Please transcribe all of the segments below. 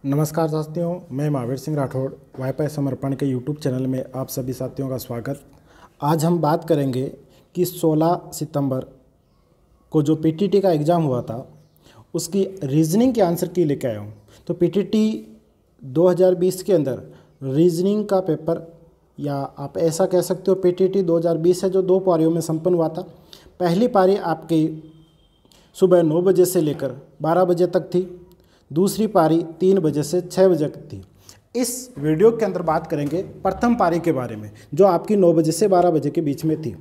नमस्कार साथियों, मैं महावीर सिंह राठौड़ वाईफाई समर्पण के यूट्यूब चैनल में आप सभी साथियों का स्वागत। आज हम बात करेंगे कि 16 सितंबर को जो पीटीटी का एग्ज़ाम हुआ था उसकी रीजनिंग के आंसर की लेके आया हूँ। तो पीटीटी 2020 के अंदर रीजनिंग का पेपर, या आप ऐसा कह सकते हो पीटीटी 2020 है जो 2 पारियों में संपन्न हुआ था। पहली पारी आपकी सुबह 9 बजे से लेकर 12 बजे तक थी, दूसरी पारी 3 बजे से 6 बजे तक थी। इस वीडियो के अंदर बात करेंगे प्रथम पारी के बारे में जो आपकी 9 बजे से 12 बजे के बीच में थी,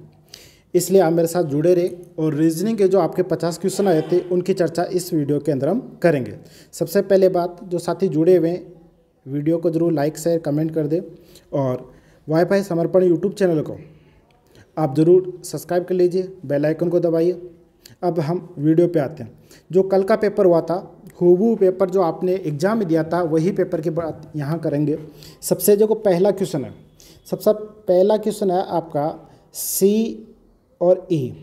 इसलिए आप मेरे साथ जुड़े रहे और रीजनिंग के जो आपके 50 क्वेश्चन आए थे उनकी चर्चा इस वीडियो के अंदर हम करेंगे। सबसे पहले बात, जो साथी जुड़े हुए हैं वीडियो को ज़रूर लाइक शेयर कमेंट कर दें और वाईफाई समर्पण यूट्यूब चैनल को आप ज़रूर सब्सक्राइब कर लीजिए, बेल आइकन को दबाइए। अब हम वीडियो पे आते हैं। जो कल का पेपर हुआ था, हूबहू पेपर जो आपने एग्जाम में दिया था वही पेपर की बात यहाँ करेंगे। सबसे जो पहला क्वेश्चन है, सबसे पहला क्वेश्चन है आपका सी और ई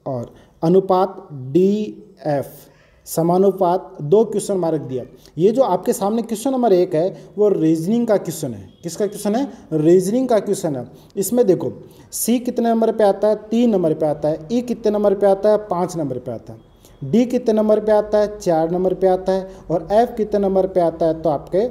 और अनुपात DF समानुपात 2 क्वेश्चन मार्क दिया। ये जो आपके सामने क्वेश्चन नंबर 1 है वो रीजनिंग का क्वेश्चन है। किसका क्वेश्चन है? रीजनिंग का क्वेश्चन है। इसमें देखो सी कितने नंबर पे आता है? 3 नंबर पे आता है। ई कितने नंबर पे आता है? 5 नंबर पे आता है। डी कितने नंबर पे आता है? 4 नंबर पे आता है। और एफ कितने नंबर पे आता है? तो आपके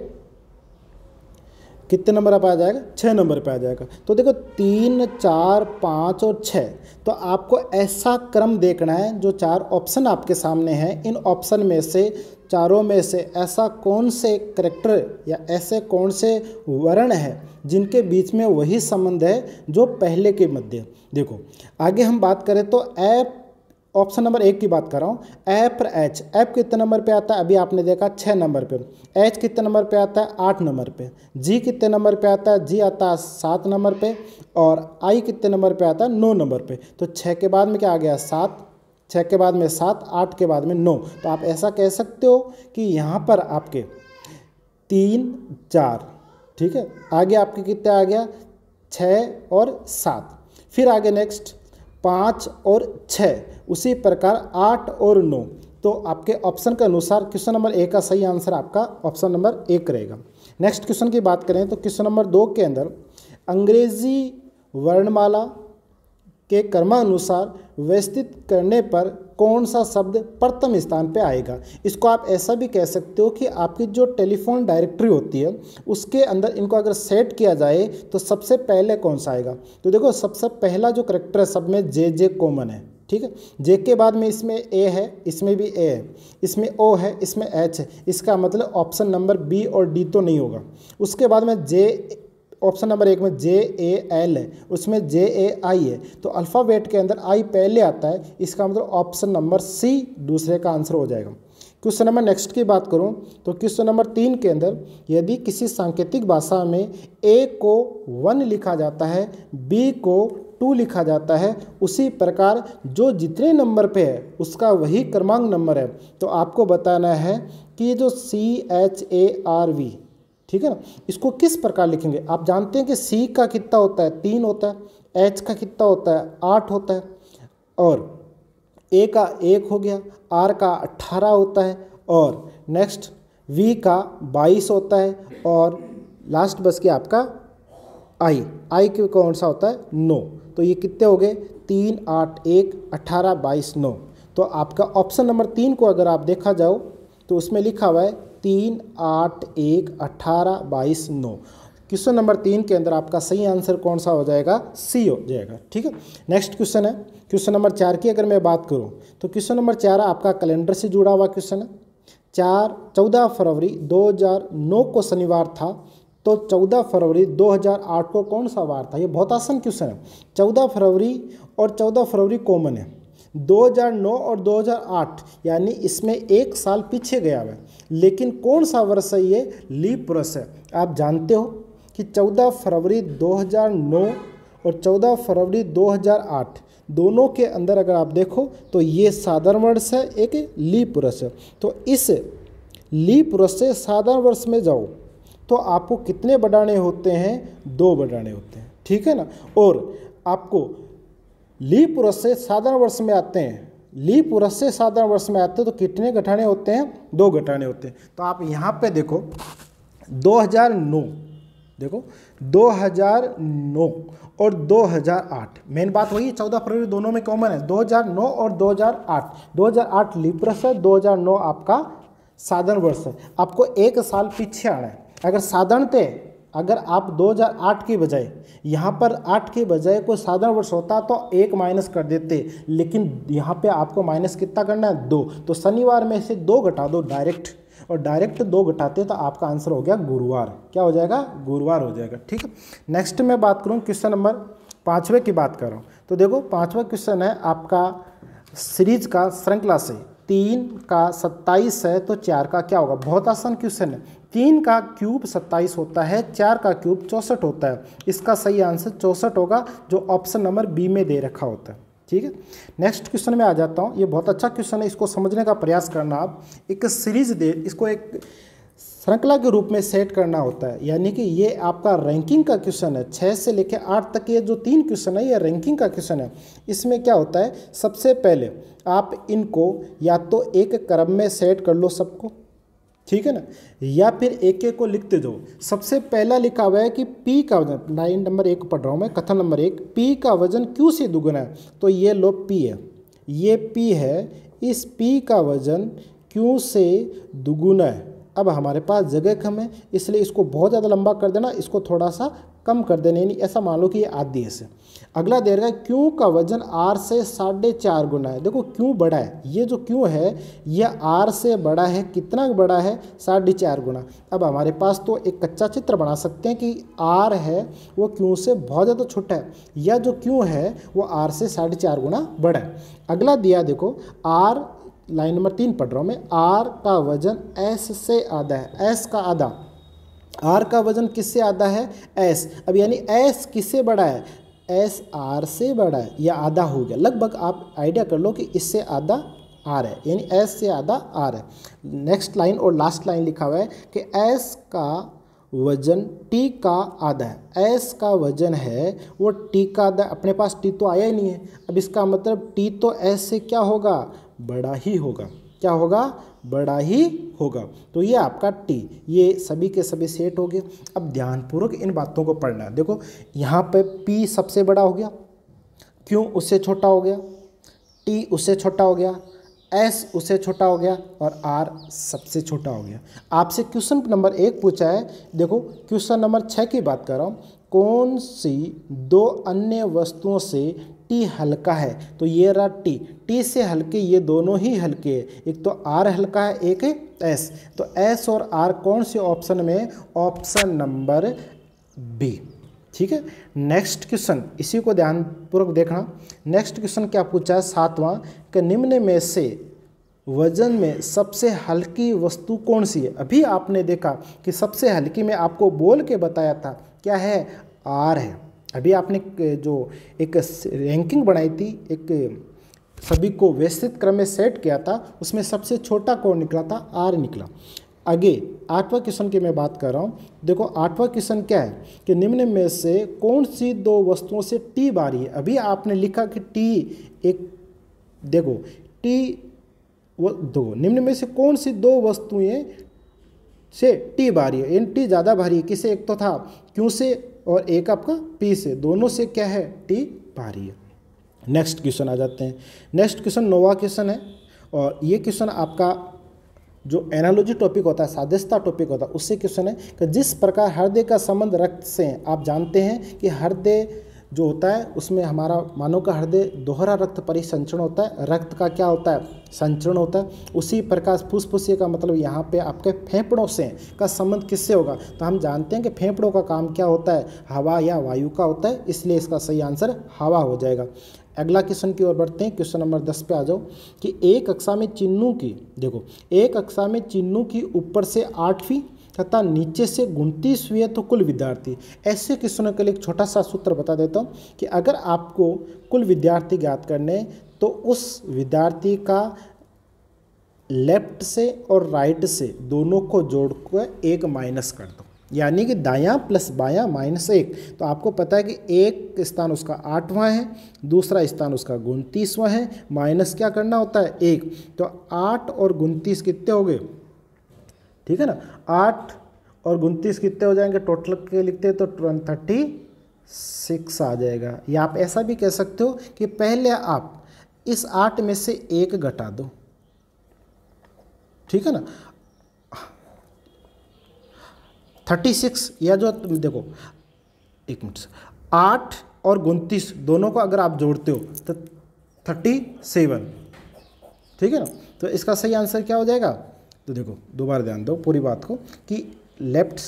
कितने नंबर पे आ जाएगा? 6 नंबर पे आ जाएगा। तो देखो 3, 4, 5 और 6, तो आपको ऐसा क्रम देखना है। जो 4 ऑप्शन आपके सामने हैं, इन ऑप्शन में से चारों में से ऐसा कौन से करैक्टर या ऐसे कौन से वर्ण है जिनके बीच में वही संबंध है जो पहले के मध्य। देखो आगे हम बात करें तो एफ, ऑप्शन नंबर 1 की बात कर रहा हूँ। एफ और एच, एफ कितने नंबर पे आता है? अभी आपने देखा 6 नंबर पे। एच कितने नंबर पे आता है? 8 नंबर पे। जी कितने नंबर पे आता है? जी आता है 7 नंबर पे। और आई कितने नंबर पे आता है? 9 नंबर पे। तो 6 के बाद में क्या आ गया? 7, 6 के बाद में 7, 8 के बाद में 9। तो आप ऐसा कह सकते हो कि यहाँ पर आपके 3, 4, ठीक है। आगे आपके कितने आ गया? 6 और 7। फिर आगे नेक्स्ट 5 और 6, उसी प्रकार 8 और 9। तो आपके ऑप्शन के अनुसार क्वेश्चन नंबर 1 का सही आंसर आपका ऑप्शन नंबर 1 रहेगा। नेक्स्ट क्वेश्चन की बात करें तो क्वेश्चन नंबर 2 के अंदर अंग्रेजी वर्णमाला के क्रमानुसार व्यवस्थित करने पर कौन सा शब्द प्रथम स्थान पे आएगा? इसको आप ऐसा भी कह सकते हो कि आपकी जो टेलीफोन डायरेक्टरी होती है उसके अंदर इनको अगर सेट किया जाए तो सबसे पहले कौन सा आएगा? तो देखो सबसे पहला जो करैक्टर है सब में जे कॉमन है, ठीक है। जे के बाद में इसमें ए है, इसमें भी ए है, इसमें ओ है, इसमें एच है। इसका मतलब ऑप्शन नंबर बी और डी तो नहीं होगा। उसके बाद में जे, ऑप्शन नंबर 1 में JAL है, उसमें JAI है। तो अल्फ़ाबेट के अंदर आई पहले आता है, इसका मतलब ऑप्शन नंबर सी दूसरे का आंसर हो जाएगा। क्वेश्चन नंबर नेक्स्ट की बात करूं तो क्वेश्चन नंबर 3 के अंदर यदि किसी सांकेतिक भाषा में A को 1 लिखा जाता है, B को 2 लिखा जाता है, उसी प्रकार जो जितने नंबर पे है उसका वही क्रमांक नंबर है। तो आपको बताना है कि ये जो CHARV, ठीक है ना, इसको किस प्रकार लिखेंगे? आप जानते हैं कि सी का कितना होता है? 3 होता है। एच का कितना होता है? 8 होता है। और ए का 1 हो गया, आर का 18 होता है, और नेक्स्ट वी का 22 होता है, और लास्ट बस के आपका आई के कौन सा होता है? 9। तो ये कितने हो गए? 3, 8, 1, 18, 22, 9। तो आपका ऑप्शन नंबर 3 को अगर आप देखा जाओ तो उसमें लिखा हुआ है 3, 8, 1, 18, 22, 9। क्वेश्चन नंबर 3 के अंदर आपका सही आंसर कौन सा हो जाएगा? सी हो जाएगा, ठीक है। नेक्स्ट क्वेश्चन है क्वेश्चन नंबर 4 की अगर मैं बात करूं तो क्वेश्चन नंबर 4 आपका कैलेंडर से जुड़ा हुआ क्वेश्चन है। 14 फरवरी 2009 को शनिवार था, तो 14 फरवरी 2008 को कौन सा वार था? ये बहुत आसान क्वेश्चन है। 14 फरवरी और 14 फरवरी कॉमन है। 2009 और 2008 यानी इसमें 1 साल पीछे गया है, लेकिन कौन सा वर्ष है? ये लीप वर्ष है। आप जानते हो कि 14 फरवरी 2009 और 14 फरवरी 2008 दोनों के अंदर अगर आप देखो तो ये साधारण वर्ष है, एक लीप वर्ष है। तो इस लीप वर्ष से साधारण वर्ष में जाओ तो आपको कितने बढ़ाने होते हैं? 2 बढ़ाने होते हैं, ठीक है ना। और आपको लीप वर्ष से साधारण वर्ष में आते हैं लीप वर्ष से साधारण वर्ष में आते हैं तो कितने घटाने होते हैं? 2 घटाने होते हैं। तो आप यहाँ पे देखो 2009, देखो 2009 और 2008, मेन बात वही 14 फरवरी दोनों में कॉमन है, 2009 और 2008। 2008 लीप वर्ष है, 2009 आपका साधारण वर्ष है। आपको एक साल पीछे आना है। अगर साधारणतः अगर आप 2008 की बजाय यहाँ पर 8 की बजाय कोई साधारण वर्ष होता तो 1 माइनस कर देते, लेकिन यहाँ पे आपको माइनस कितना करना है? 2। तो शनिवार में से 2 घटा दो डायरेक्ट, और डायरेक्ट 2 घटाते तो आपका आंसर हो गया गुरुवार। क्या हो जाएगा? गुरुवार हो जाएगा। ठीक है, नेक्स्ट मैं बात करूँ क्वेश्चन नंबर 5वें की बात कर रहा हूँ। तो देखो 5वां क्वेश्चन है आपका सीरीज का, श्रृंखला से 3 का 27 है तो 4 का क्या होगा? बहुत आसान क्वेश्चन है। 3 का क्यूब 27 होता है, 4 का क्यूब 64 होता है। इसका सही आंसर 64 होगा, जो ऑप्शन नंबर बी में दे रखा होता है। ठीक है, नेक्स्ट क्वेश्चन में आ जाता हूँ। ये बहुत अच्छा क्वेश्चन है, इसको समझने का प्रयास करना। आप एक सीरीज दे, इसको एक श्रृंखला के रूप में सेट करना होता है, यानी कि ये आपका रैंकिंग का क्वेश्चन है। 6 से लेकर 8 तक ये जो 3 क्वेश्चन है ये रैंकिंग का क्वेश्चन है। इसमें क्या होता है, सबसे पहले आप इनको या तो एक क्रम में सेट कर लो सबको, ठीक है ना, या फिर एक एक को लिखते जाओ। सबसे पहला लिखा हुआ है कि P का वजन, लाइन नंबर 1 पढ़ रहा हूँ मैं, कथन नंबर 1, P का वजन Q से दुगुना है। तो ये लो P है, ये P है, इस P का वजन Q से दुगुना है। अब हमारे पास जगह कम है, इसलिए इसको बहुत ज़्यादा लंबा कर देना, इसको थोड़ा सा कम कर देना, यानी ऐसा मान लो कि ये आधी है से। अगला दे रहा है Q का वजन R से 4.5 गुना है। देखो Q बड़ा है, ये जो Q है यह R से बड़ा है। कितना बड़ा है? 4.5 गुना। अब हमारे पास तो एक कच्चा चित्र बना सकते हैं कि R है वो Q से बहुत ज़्यादा छोटा है, या जो Q है वो R से 4.5 गुना बड़ा है। अगला दिया देखो R, लाइन नंबर 3 पढ़ रहा हूँ मैं, R का वजन S से आधा है। S का आधा, R का वजन किससे आधा है? S। अब यानी S किससे बड़ा है? S R से बड़ा है, या आधा हो गया। लगभग आप आइडिया कर लो कि इससे आधा R है, यानी S से आधा R है। नेक्स्ट लाइन और लास्ट लाइन लिखा हुआ है कि S का वजन T का आधा है। S का वजन है वो T का आधा। अपने पास T तो आया ही नहीं है, अब इसका मतलब T तो S से क्या होगा? बड़ा ही होगा। क्या होगा? बड़ा ही होगा। तो ये आपका T, ये सभी के सभी सेट हो गए। अब ध्यानपूर्वक इन बातों को पढ़ना है। देखो यहाँ पे P सबसे बड़ा हो गया, Q उससे छोटा हो गया, T उससे छोटा हो गया, S उससे छोटा हो गया, और R सबसे छोटा हो गया। आपसे क्वेश्चन नंबर 1 पूछा है, देखो क्वेश्चन नंबर 6 की बात कर रहा हूँ, कौन सी 2 अन्य वस्तुओं से T हल्का है? तो ये रहा T से हल्के, ये दोनों ही हल्के हैं। एक तो R हल्का है, एक है S। तो S और R कौन से ऑप्शन में? Option number B. ठीक है, नेक्स्ट क्वेश्चन, इसी को ध्यानपूर्वक देखना। नेक्स्ट क्वेश्चन क्या पूछा है 7वां, कि निम्न में से वजन में सबसे हल्की वस्तु कौन सी है? अभी आपने देखा कि सबसे हल्की में आपको बोल के बताया था, क्या है? R है। अभी आपने जो एक रैंकिंग बनाई थी, एक सभी को व्यवस्थित क्रम में सेट किया था, उसमें सबसे छोटा कौन निकला था? R निकला। आगे 8वां क्वेश्चन की मैं बात कर रहा हूँ। देखो 8वां क्वेश्चन क्या है कि निम्न में से कौन सी 2 वस्तुओं से T बारी है? अभी आपने लिखा कि T एक, देखो T वो 2, निम्न में से कौन सी 2 वस्तुएं से T भारी है? यानी T ज़्यादा भारी है। किसे? एक तो था Q से और एक आपका P से, दोनों से क्या है? T भारी है। नेक्स्ट क्वेश्चन आ जाते हैं। नेक्स्ट क्वेश्चन 9वां क्वेश्चन है, और ये क्वेश्चन आपका जो एनालॉजी टॉपिक होता है, सादृश्यता टॉपिक होता है, उससे क्वेश्चन है कि जिस प्रकार हृदय का संबंध रक्त से है, आप जानते हैं कि हृदय जो होता है उसमें हमारा मानव का हृदय दोहरा रक्त परिसंचरण होता है, रक्त का क्या होता है? संचरण होता है। उसी प्रकार फुसफुसिया का मतलब यहाँ पे आपके फेफड़ों से का संबंध किससे होगा? तो हम जानते हैं कि फेफड़ों का काम क्या होता है? हवा या वायु का होता है, इसलिए इसका सही आंसर हवा हो जाएगा। अगला क्वेश्चन की ओर बढ़ते हैं। क्वेश्चन नंबर 10 पे आ जाओ कि एक कक्षा में चिन्हों की, देखो एक कक्षा में चिन्हों की ऊपर से 8वीं तथा नीचे से 29वीं है तो कुल विद्यार्थी। ऐसे क्वेश्चनों के लिए एक छोटा सा सूत्र बता देता हूँ कि अगर आपको कुल विद्यार्थी ज्ञात करने तो उस विद्यार्थी का लेफ्ट से और राइट से दोनों को जोड़कर 1 माइनस कर दो। यानी कि दायां प्लस बायां -1। तो आपको पता है कि एक स्थान उसका 8वां है, दूसरा स्थान उसका 29वां है, माइनस क्या करना होता है 1। तो 8 और 29 कितने हो गए, ठीक है ना, 8 और 29 कितने हो जाएंगे, टोटल के लिखते हैं तो 36 आ जाएगा। या आप ऐसा भी कह सकते हो कि पहले आप इस 8 में से 1 घटा दो, ठीक है ना। 36 या जो तुम देखो, एक मिनट से 8 और 29 दोनों को अगर आप जोड़ते हो तो 37, ठीक है ना। तो इसका सही आंसर क्या हो जाएगा, तो देखो दोबारा ध्यान दो पूरी बात को कि लेफ्ट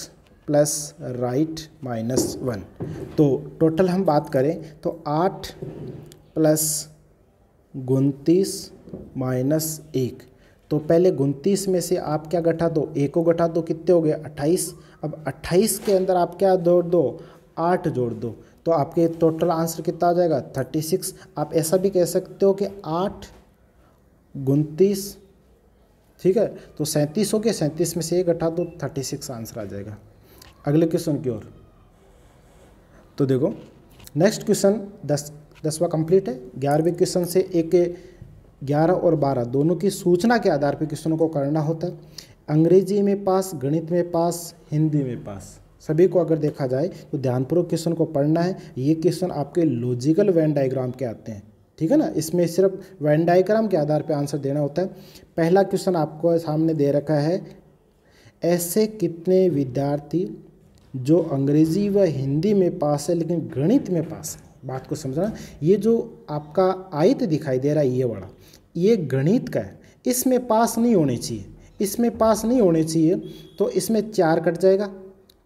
प्लस राइट -1। तो टोटल हम बात करें तो 8 प्लस 29 -1। तो पहले 29 में से आप क्या घटा दो, 1 को घटा दो, कितने हो गए 28। अब 28 के अंदर आप क्या जोड़ दो, 8 जोड़ दो, तो आपके टोटल आंसर कितना आ जाएगा 36। आप ऐसा भी कह सकते हो कि 8 29, ठीक है, तो 37 हो गया, 37 में से 1 घटा दो, 36 आंसर आ जाएगा। अगले क्वेश्चन की ओर। तो देखो नेक्स्ट क्वेश्चन 10वां कंप्लीट है। 11वें क्वेश्चन से एक 11 और 12 दोनों की सूचना के आधार पर क्वेश्चनों को करना होता है। अंग्रेजी में पास, गणित में पास, हिंदी में पास, सभी को अगर देखा जाए तो ध्यानपूर्वक क्वेश्चन को पढ़ना है। ये क्वेश्चन आपके लॉजिकल वेन डायग्राम के आते हैं, ठीक है ना। इसमें सिर्फ वेन डायग्राम के आधार पर आंसर देना होता है। पहला क्वेश्चन आपको सामने दे रखा है, ऐसे कितने विद्यार्थी जो अंग्रेजी व हिंदी में पास है लेकिन गणित में पास है। बात को समझना, ये जो आपका आयत दिखाई दे रहा है ये वाला, ये गणित का है, इसमें पास नहीं होने चाहिए, इसमें पास नहीं होने चाहिए। तो इसमें 4 कट जाएगा,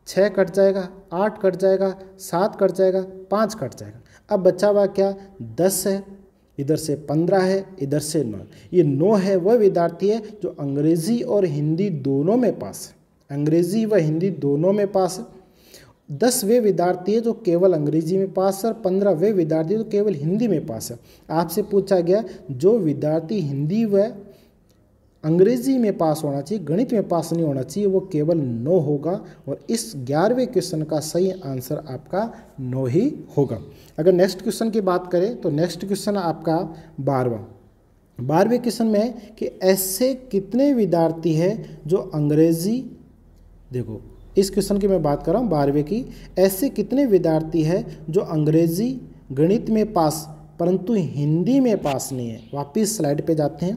6 कट जाएगा, 8 कट जाएगा, 7 कट जाएगा, 5 कट जाएगा। अब बचा हुआ क्या 10 है, इधर से 15 है, इधर से 9। ये 9 है वह विद्यार्थी है जो अंग्रेजी और हिंदी दोनों में पास है, अंग्रेजी व हिंदी दोनों में पास है। 10 वे विद्यार्थी है जो केवल अंग्रेजी में पास है और 15 वे विद्यार्थी जो केवल हिंदी में पास है। आपसे पूछा गया जो विद्यार्थी हिंदी व अंग्रेजी में पास होना चाहिए, गणित में पास नहीं होना चाहिए, वो केवल 9 होगा। और इस 11वें क्वेश्चन का सही आंसर आपका 9 ही होगा। अगर नेक्स्ट क्वेश्चन की बात करें तो नेक्स्ट क्वेश्चन आपका 12वें क्वेश्चन में है कि ऐसे कितने विद्यार्थी हैं जो अंग्रेजी, देखो इस क्वेश्चन की मैं बात कर रहा हूँ 12वें की, ऐसे कितने विद्यार्थी हैं जो अंग्रेजी गणित में पास परंतु हिंदी में पास नहीं है। वापिस स्लाइड पे जाते हैं।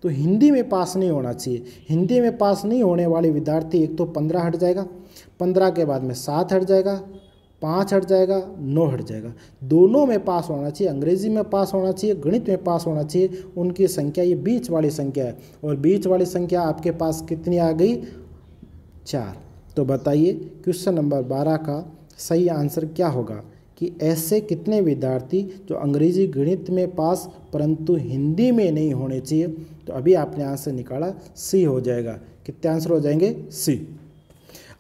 तो हिंदी में पास नहीं होना चाहिए, हिंदी में पास नहीं होने वाले विद्यार्थी एक तो 15 हट जाएगा, 15 के बाद में 7 हट जाएगा, 5 हट जाएगा, 9 हट जाएगा। दोनों में पास होना चाहिए, अंग्रेजी में पास होना चाहिए, गणित में पास होना चाहिए। उनकी संख्या ये बीच वाली संख्या है और बीच वाली संख्या आपके पास कितनी आ गई 4। तो बताइए क्वेश्चन नंबर 12 का सही आंसर क्या होगा कि ऐसे कितने विद्यार्थी जो अंग्रेजी गणित में पास परंतु हिंदी में नहीं होने चाहिए। तो अभी आपने आंसर निकाला, सी हो जाएगा। कितने आंसर हो जाएंगे, सी।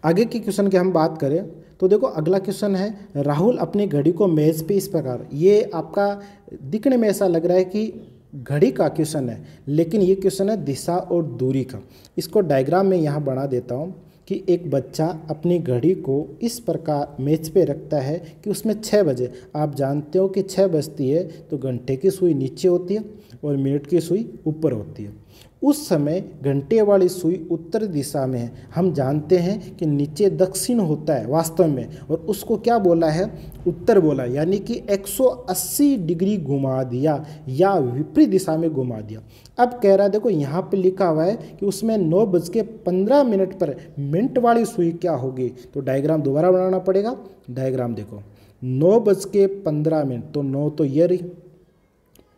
आगे की क्वेश्चन की हम बात करें तो देखो अगला क्वेश्चन है, राहुल अपनी घड़ी को मेज पे इस प्रकार, ये आपका दिखने में ऐसा लग रहा है कि घड़ी का क्वेश्चन है, लेकिन ये क्वेश्चन है दिशा और दूरी का। इसको डायग्राम में यहाँ बना देता हूँ कि एक बच्चा अपनी घड़ी को इस प्रकार मेज पे रखता है कि उसमें 6 बजे, आप जानते हो कि 6 बजती है तो घंटे की सुई नीचे होती है और मिनट की सुई ऊपर होती है। उस समय घंटे वाली सुई उत्तर दिशा में है। हम जानते हैं कि नीचे दक्षिण होता है वास्तव में, और उसको क्या बोला है, उत्तर बोला, यानी कि 180 डिग्री घुमा दिया या विपरीत दिशा में घुमा दिया। अब कह रहा है, देखो यहाँ पे लिखा हुआ है कि उसमें 9:15 पर मिनट वाली सुई क्या होगी। तो डायग्राम दोबारा बनाना पड़ेगा। डायग्राम देखो, 9:15, तो 9 तो ये रही,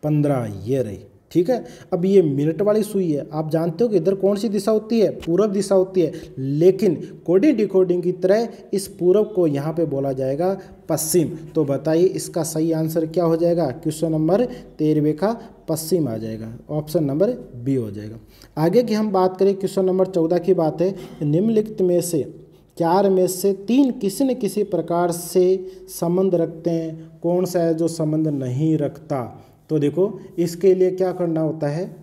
15 ये रही, ठीक है। अब ये मिनट वाली सुई है, आप जानते हो कि इधर कौन सी दिशा होती है, पूरब दिशा होती है, लेकिन कोडिंग डिकोडिंग की तरह इस पूरब को यहाँ पे बोला जाएगा पश्चिम। तो बताइए इसका सही आंसर क्या हो जाएगा, क्वेश्चन नंबर 13वें का पश्चिम आ जाएगा, ऑप्शन नंबर बी हो जाएगा। आगे की हम बात करें, क्वेश्चन नंबर 14 की बात है, निम्नलिखित में से 4 में से 3 किसी न किसी प्रकार से संबंध रखते हैं, कौन सा है जो संबंध नहीं रखता। तो देखो इसके लिए क्या करना होता है,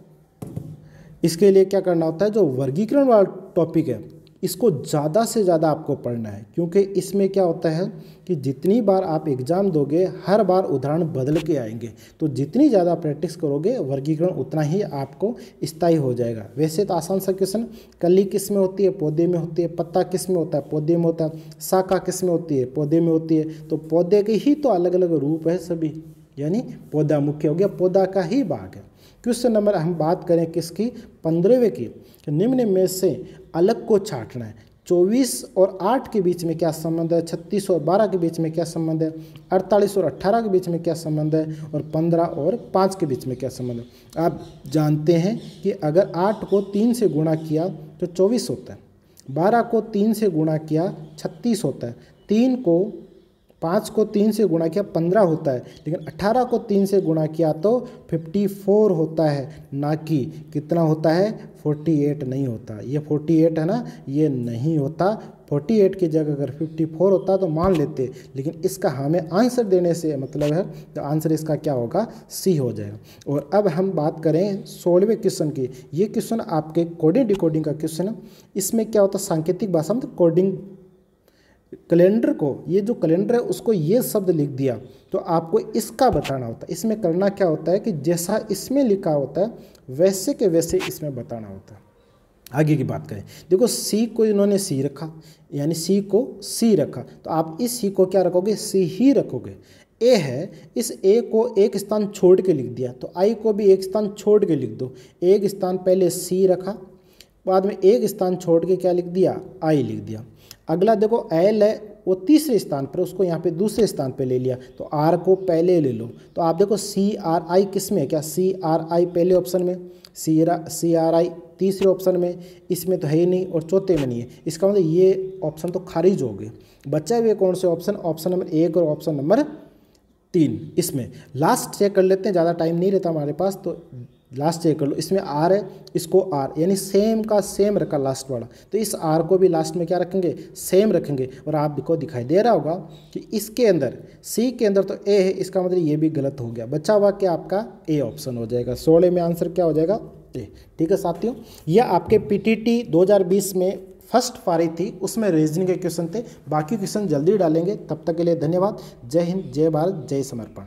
इसके लिए क्या करना होता है, जो वर्गीकरण वाला टॉपिक है इसको ज़्यादा से ज़्यादा आपको पढ़ना है, क्योंकि इसमें क्या होता है कि जितनी बार आप एग्ज़ाम दोगे हर बार उदाहरण बदल के आएंगे। तो जितनी ज़्यादा प्रैक्टिस करोगे वर्गीकरण उतना ही आपको स्थायी हो जाएगा। वैसे तो आसान सा क्वेश्चन, कली किस में होती है, पौधे में होती है, पत्ता किस में होता है, पौधे में होता है, शाखा किस में होती है, पौधे में होती है। तो पौधे के ही तो अलग अलग रूप है सभी, यानी पौधा मुख्य हो गया, पौधा का ही भाग है। क्वेश्चन नंबर हम बात करें किसकी, 15वें की, निम्न में से अलग को छांटना है। 24 और 8 के बीच में क्या संबंध है, 36 और 12 के बीच में क्या संबंध है, 48 और 18 के बीच में क्या संबंध है, और 15 और 5 के बीच में क्या संबंध है। आप जानते हैं कि अगर 8 को 3 से गुणा किया तो 24 होता है, 12 को 3 से गुणा किया 36 होता है, 5 को 3 से गुणा किया 15 होता है, लेकिन 18 को 3 से गुणा किया तो 54 होता है, ना कि कितना होता है, 48 नहीं होता। ये 48 है ना, ये नहीं होता। 48 की जगह अगर 54 होता तो मान लेते, लेकिन इसका हमें आंसर देने से मतलब है, तो आंसर इसका क्या होगा, सी हो जाएगा। और अब हम बात करें 16वें क्वेश्चन की। ये क्वेश्चन आपके कोडिंग डिकोडिंग का क्वेश्चन है। इसमें क्या होता है, सांकेतिक भाषा में कोडिंग, कैलेंडर को, ये जो कैलेंडर है उसको ये शब्द लिख दिया तो आपको इसका बताना होता है। इसमें करना क्या होता है कि जैसा इसमें लिखा होता है वैसे के वैसे इसमें बताना होता है। आगे की बात करें, देखो सी को इन्होंने सी रखा, यानी सी को सी रखा, तो आप इस सी को क्या रखोगे, सी ही रखोगे। ए है, इस ए को एक स्थान छोड़ के लिख दिया, तो आई को भी एक स्थान छोड़ के लिख दो। एक स्थान पहले सी रखा, बाद में एक स्थान छोड़ के क्या लिख दिया, आई लिख दिया। अगला देखो एल है, वो तीसरे स्थान पर, उसको यहाँ पे दूसरे स्थान पे ले लिया, तो आर को पहले ले लो। तो आप देखो सी आर आई किस में है, क्या सी आर आई पहले ऑप्शन में, सी आर आई तीसरे ऑप्शन में, इसमें तो है ही नहीं, और चौथे में नहीं है। इसका मतलब ये ऑप्शन तो खारिज हो गए। बचा हुए कौन से ऑप्शन, ऑप्शन नंबर 1 और ऑप्शन नंबर 3। इसमें लास्ट चेक कर लेते हैं, ज़्यादा टाइम नहीं रहता हमारे पास, तो लास्ट चेक कर लो। इसमें आर है, इसको आर यानी सेम का सेम रखा लास्ट वाला, तो इस आर को भी लास्ट में क्या रखेंगे, सेम रखेंगे। और आपको दिखाई दे रहा होगा कि इसके अंदर सी के अंदर तो ए है, इसका मतलब ये भी गलत हो गया। बचा हुआ क्या आपका ए ऑप्शन हो जाएगा। 16 में आंसर क्या हो जाएगा, ए। ठीक है साथियों, यह आपके पीटीटी 2020 में फर्स्ट पारी थी, उसमें रीजनिंग के क्वेश्चन थे। बाकी क्वेश्चन जल्दी डालेंगे। तब तक के लिए धन्यवाद। जय हिंद, जय भारत, जय समर्पण।